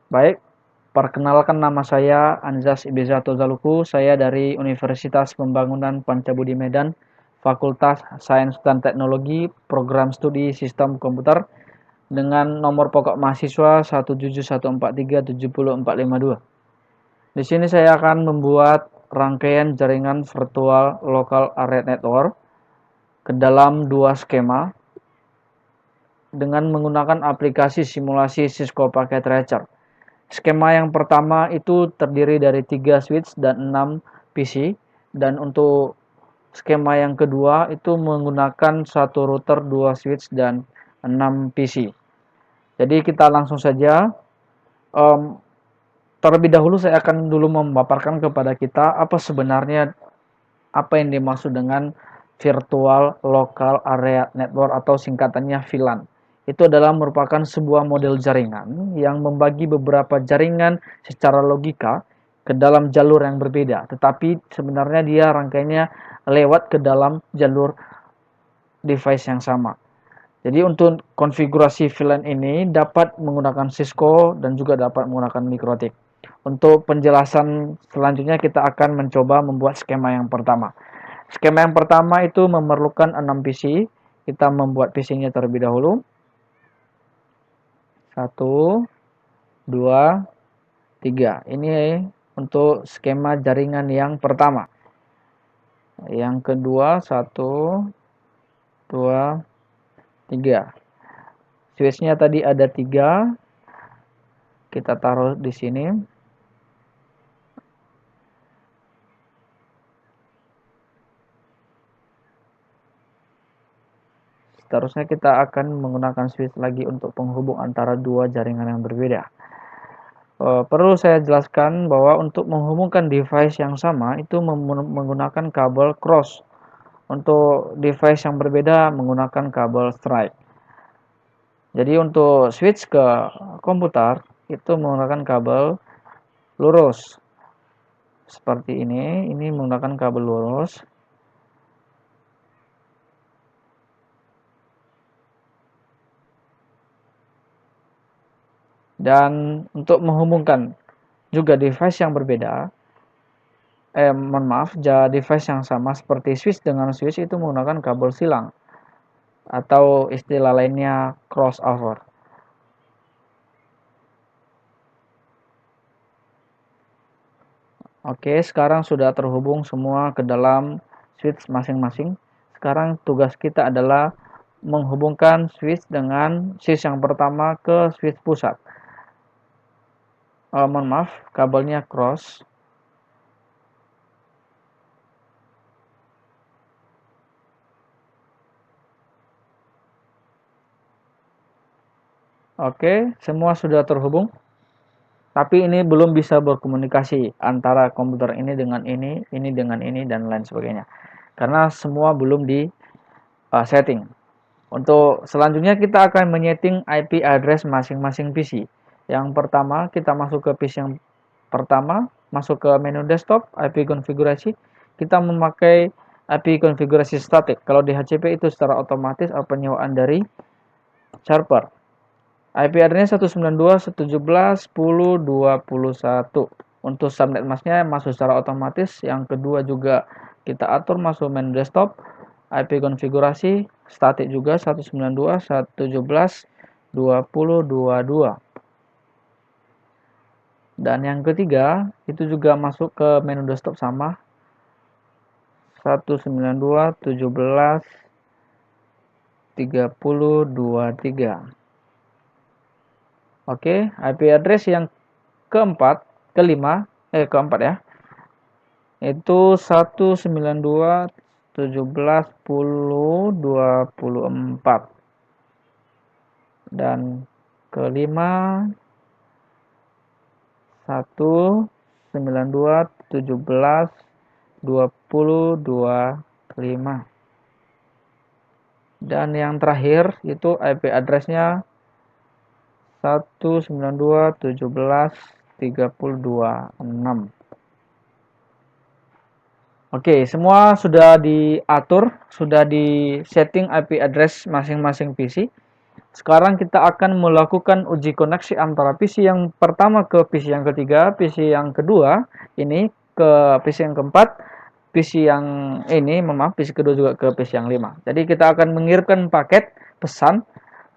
Baik, perkenalkan nama saya Anzas Ibeza Tozaluku, saya dari Universitas Pembangunan Pancabudi Medan, Fakultas Sains dan Teknologi, Program Studi Sistem Komputer, dengan nomor pokok mahasiswa 17143700452. Di sini saya akan membuat rangkaian jaringan virtual local area network ke dalam dua skema dengan menggunakan aplikasi simulasi Cisco Packet Tracer. Skema yang pertama itu terdiri dari 3 switch dan 6 PC, dan untuk skema yang kedua itu menggunakan satu router, 2 switch dan 6 PC. Jadi kita langsung saja. Terlebih dahulu saya akan dulu memaparkan kepada kita apa yang dimaksud dengan virtual local area network atau singkatannya VLAN. Itu adalah merupakan sebuah model jaringan yang membagi beberapa jaringan secara logika ke dalam jalur yang berbeda, tetapi sebenarnya dia rangkaiannya lewat ke dalam jalur device yang sama. Jadi untuk konfigurasi VLAN ini dapat menggunakan Cisco dan juga dapat menggunakan MikroTik. Untuk penjelasan selanjutnya kita akan mencoba membuat skema yang pertama. Skema yang pertama itu memerlukan 6 PC. Kita membuat PC-nya terlebih dahulu. 1, 2, 3. Ini untuk skema jaringan yang pertama. Yang kedua 1, 2, 3. Switch-nya tadi ada 3. Kita taruh di sini. Seterusnya kita akan menggunakan switch lagi untuk penghubung antara dua jaringan yang berbeda. Perlu saya jelaskan bahwa untuk menghubungkan device yang sama itu menggunakan kabel cross. Untuk device yang berbeda menggunakan kabel strike. Jadi untuk switch ke komputer itu menggunakan kabel lurus. Seperti ini menggunakan kabel lurus. Dan untuk menghubungkan juga device yang berbeda, device yang sama seperti switch dengan switch itu menggunakan kabel silang atau istilah lainnya crossover. Oke, sekarang sudah terhubung semua ke dalam switch masing-masing. Sekarang tugas kita adalah menghubungkan switch dengan switch yang pertama ke switch pusat. Kabelnya cross. Oke, semua sudah terhubung. Tapi ini belum bisa berkomunikasi antara komputer ini dengan ini dengan ini, dan lain sebagainya. Karena semua belum di setting. Untuk selanjutnya kita akan menyeting IP address masing-masing PC. Yang pertama kita masuk ke PC yang pertama, masuk ke menu desktop, IP konfigurasi. Kita memakai IP konfigurasi statik. Kalau di HCP itu secara otomatis penyewaan dari server. IP address-nya 192.117.10.21. Untuk subnet masknya masuk secara otomatis. Yang kedua juga kita atur masuk menu desktop. IP konfigurasi statik juga 192.117.20.22. Dan yang ketiga itu juga masuk ke menu desktop sama 192.117.30.23. Oke, IP address yang keempat ya, itu 192.17.10.24. Dan kelima 192.17.20.25. Dan yang terakhir itu IP address-nya 192.17.30.26. Oke, semua sudah diatur, sudah di setting IP address masing-masing PC. Sekarang kita akan melakukan uji koneksi antara PC yang pertama ke PC yang ketiga, PC yang kedua ini ke PC yang keempat, PC yang ini, maaf, PC kedua juga ke PC yang 5. Jadi kita akan mengirimkan paket pesan,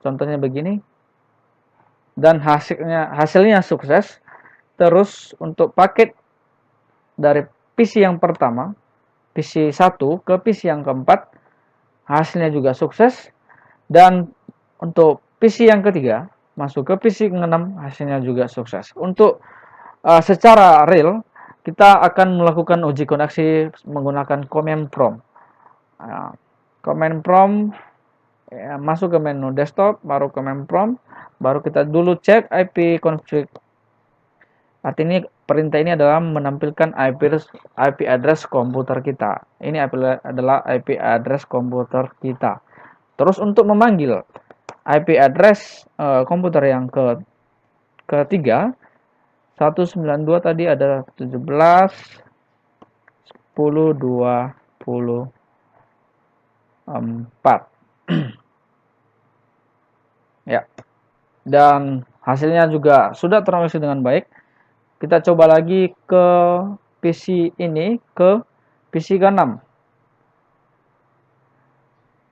contohnya begini, dan hasilnya sukses. Terus untuk paket dari PC yang pertama, PC 1 ke PC yang keempat, hasilnya juga sukses. Dan untuk PC yang ketiga, masuk ke PC ke-6, hasilnya juga sukses. Untuk secara real, kita akan melakukan uji koneksi menggunakan command prompt. Command prompt, masuk ke menu desktop, baru command prompt, baru kita dulu cek IP config. Artinya perintah ini adalah menampilkan IP address komputer kita. Ini adalah IP address komputer kita. Terus untuk memanggil IP address komputer yang ketiga, 192 tadi ada 17 10 24. Ya. Dan hasilnya juga sudah terkoneksi dengan baik. Kita coba lagi ke PC ini, ke PC ke-6.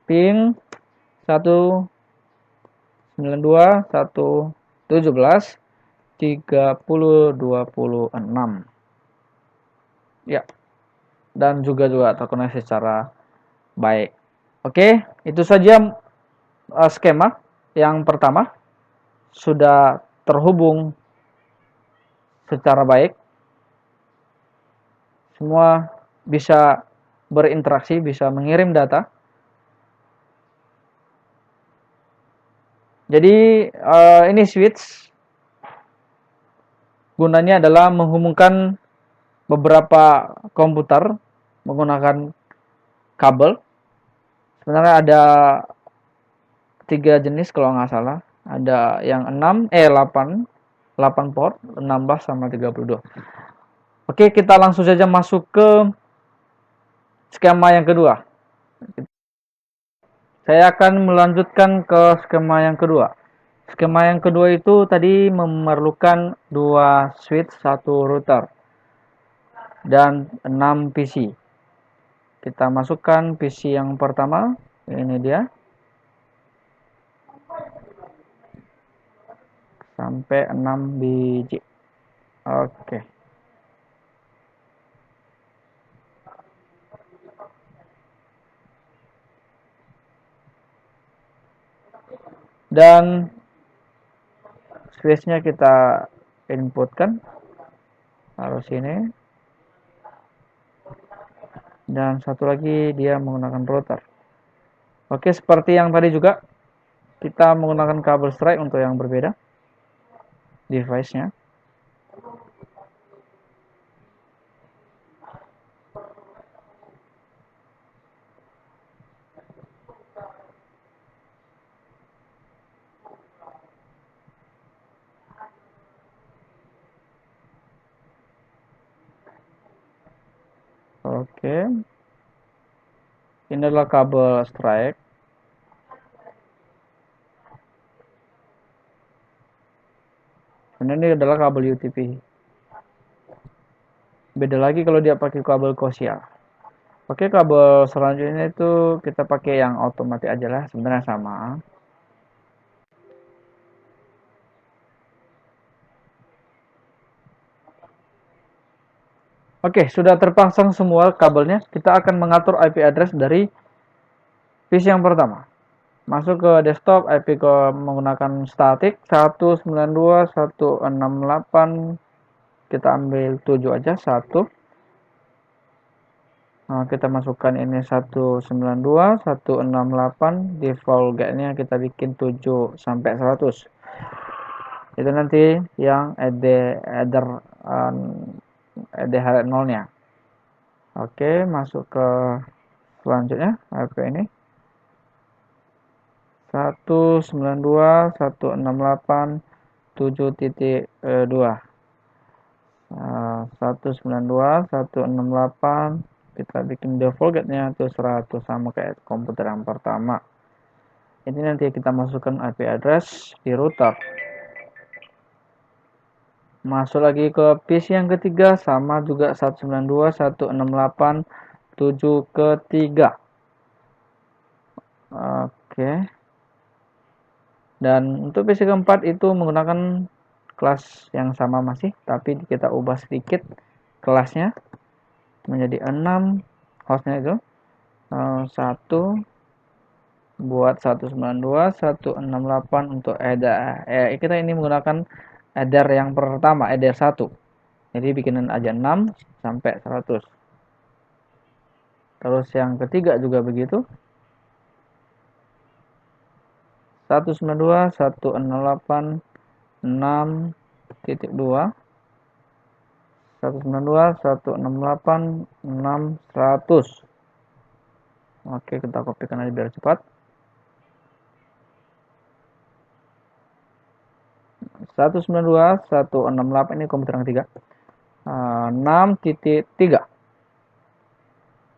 Ping 192 117 3026. Ya. Dan juga terkoneksi secara baik. Oke, itu saja skema yang pertama. Sudah terhubung secara baik, semua bisa berinteraksi, bisa mengirim data. Jadi ini switch gunanya adalah menghubungkan beberapa komputer menggunakan kabel. Sebenarnya ada 3 jenis kalau nggak salah. Ada yang 8 port, 16 sama 32. Oke, kita langsung saja masuk ke skema yang kedua. Saya akan melanjutkan ke skema yang kedua. Skema yang kedua itu tadi memerlukan 2 switch, 1 router, dan 6 PC. Kita masukkan PC yang pertama, ini dia. Sampai 6 biji. Oke. Dan switchnya kita inputkan, harus ini. Dan satu lagi dia menggunakan router. Oke, seperti yang tadi juga, kita menggunakan kabel strike untuk yang berbeda device-nya. Oke. Ini adalah kabel strike. Dan ini adalah kabel UTP. Beda lagi kalau dia pakai kabel koaksial. Oke, kabel selanjutnya itu kita pakai yang otomatis aja lah, sebenarnya sama. Oke, sudah terpasang semua kabelnya. Kita akan mengatur IP address dari PC yang pertama. Masuk ke desktop, IP menggunakan static 192.168. Kita ambil 7 aja, 1. Nah, kita masukkan ini 192.168. Default gate-nya kita bikin 7 sampai 100. Itu nanti yang header nolnya. Oke, masuk ke selanjutnya IP ini 192.168.7.2. 192.168 kita bikin default gate-nya itu 100 sama kayak komputer yang pertama. Ini nanti kita masukkan IP address di router. Masuk lagi ke PC yang ketiga, sama juga 192.168.7 ketiga. Oke. Dan untuk PC keempat itu menggunakan kelas yang sama masih, tapi kita ubah sedikit kelasnya menjadi 6, hostnya itu 1 buat 192.168 untuk header. Kita ini menggunakan header yang pertama, header 1. Jadi bikinin aja 6 sampai 100. Terus yang ketiga juga begitu. 192.168.6.2, 192.168.6.100. Oke, kita kopikan aja biar cepat. 192.168 ini komputer yang ketiga. 6.3.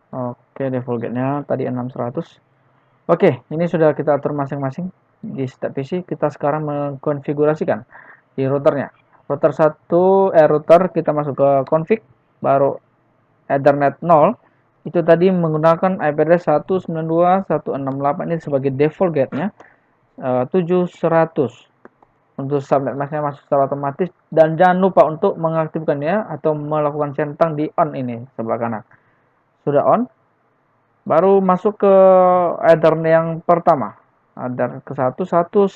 Oke, default gate-nya tadi 6.100. Oke, ini sudah kita atur masing-masing di step PC. Kita sekarang mengkonfigurasikan di routernya. Router kita masuk ke config, baru Ethernet 0. Itu tadi menggunakan IP address 192.168 ini sebagai default gate-nya 7.100. Untuk subnet masknya masuk secara otomatis, dan jangan lupa untuk mengaktifkannya atau melakukan centang di on ini sebelah kanan. Sudah on, baru masuk ke header yang pertama, header ke 192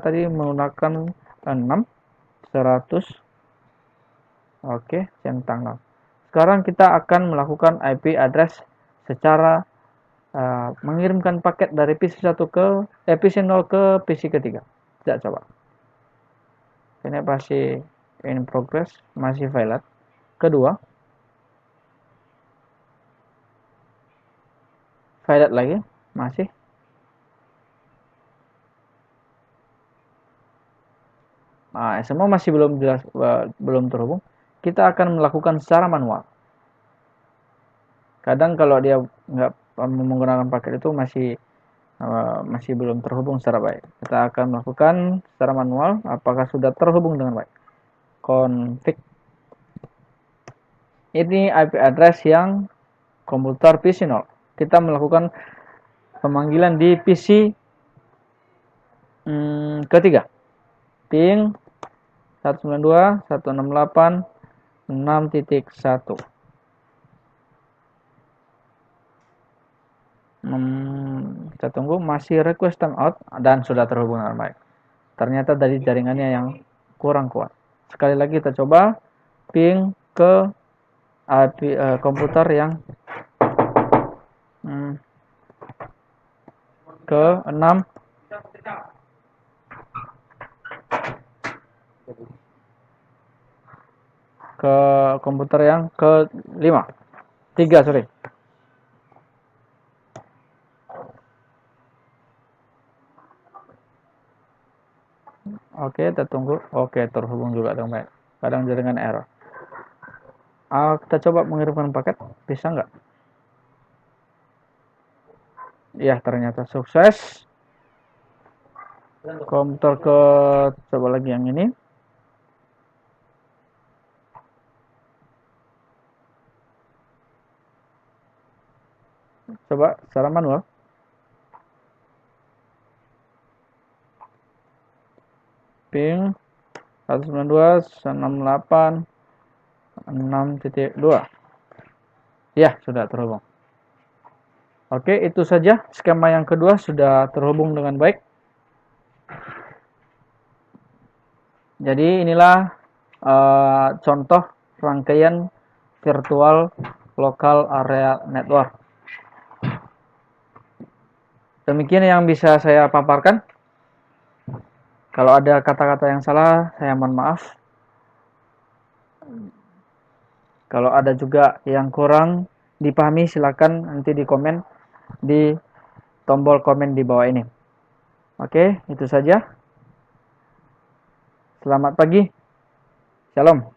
tadi menggunakan 6.100. Oke, centang 0. Sekarang kita akan melakukan IP address secara mengirimkan paket dari PC 1 ke PC 0 ke PC ketiga. Kita coba. Ini masih in progress, masih violet. Kedua, violet lagi, masih. Nah, semua masih belum jelas, belum terhubung. Kita akan melakukan secara manual. Kadang kalau dia nggak menggunakan paket itu masih belum terhubung secara baik. Kita akan melakukan secara manual apakah sudah terhubung dengan baik. Config. Ini IP address yang komputer PC 0. Kita melakukan pemanggilan di PC ketiga. Ping 192.168.6.1. Kita tunggu, masih request timeout dan sudah terhubung dengan baik. Ternyata dari jaringannya yang kurang kuat. Sekali lagi kita coba ping ke komputer yang ke 6 ke komputer yang ke 3 sorry. Oke, kita tunggu. Oke, terhubung juga dengan baik. Kadang jaringan error. Kita coba mengirimkan paket, bisa nggak? Ya, ternyata sukses. Komputer ke, coba lagi yang ini. Coba secara manual. Ping 192.168.6.2. Ya, sudah terhubung. Oke, itu saja. Skema yang kedua sudah terhubung dengan baik. Jadi inilah contoh rangkaian virtual local area network. Demikian yang bisa saya paparkan. Kalau ada kata-kata yang salah, saya mohon maaf. Kalau ada juga yang kurang dipahami, silakan nanti di komen di tombol komen di bawah ini. Oke, itu saja. Selamat pagi. Shalom.